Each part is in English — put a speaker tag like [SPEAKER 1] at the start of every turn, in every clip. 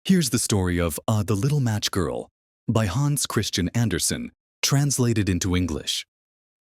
[SPEAKER 1] Here's the story of The Little Match Girl by Hans Christian Andersen, translated into English.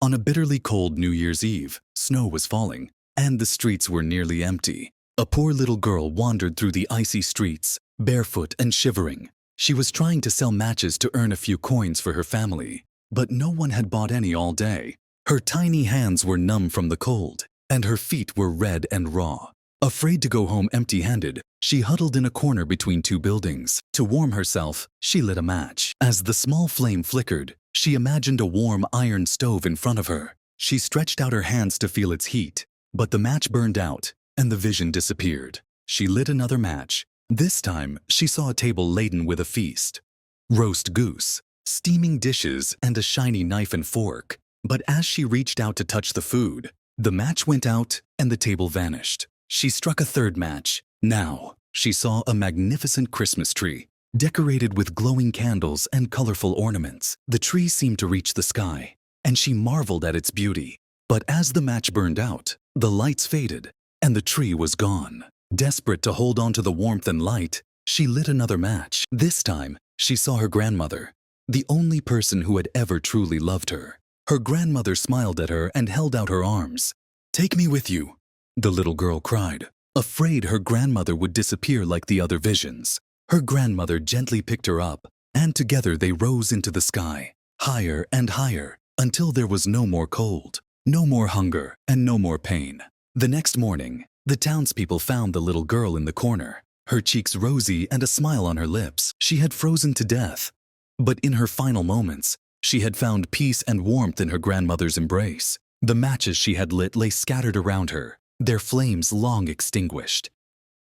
[SPEAKER 1] On a bitterly cold New Year's Eve, snow was falling, and the streets were nearly empty. A poor little girl wandered through the icy streets, barefoot and shivering. She was trying to sell matches to earn a few coins for her family, but no one had bought any all day. Her tiny hands were numb from the cold, and her feet were red and raw. Afraid to go home empty-handed, she huddled in a corner between two buildings. To warm herself, she lit a match. As the small flame flickered, she imagined a warm iron stove in front of her. She stretched out her hands to feel its heat, but the match burned out, and the vision disappeared. She lit another match. This time, she saw a table laden with a feast. Roast goose, steaming dishes, and a shiny knife and fork. But as she reached out to touch the food, the match went out and the table vanished. She struck a third match. Now, she saw a magnificent Christmas tree, decorated with glowing candles and colorful ornaments. The tree seemed to reach the sky, and she marveled at its beauty. But as the match burned out, the lights faded, and the tree was gone. Desperate to hold on to the warmth and light, she lit another match. This time, she saw her grandmother, the only person who had ever truly loved her. Her grandmother smiled at her and held out her arms. "Take me with you," the little girl cried, afraid her grandmother would disappear like the other visions. Her grandmother gently picked her up, and together they rose into the sky, higher and higher, until there was no more cold, no more hunger, and no more pain. The next morning, the townspeople found the little girl in the corner, her cheeks rosy and a smile on her lips. She had frozen to death, but in her final moments, she had found peace and warmth in her grandmother's embrace. The matches she had lit lay scattered around her, their flames long extinguished.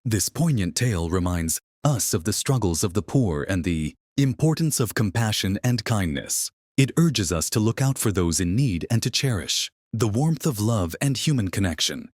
[SPEAKER 1] This poignant tale reminds us of the struggles of the poor and the importance of compassion and kindness. It urges us to look out for those in need and to cherish the warmth of love and human connection.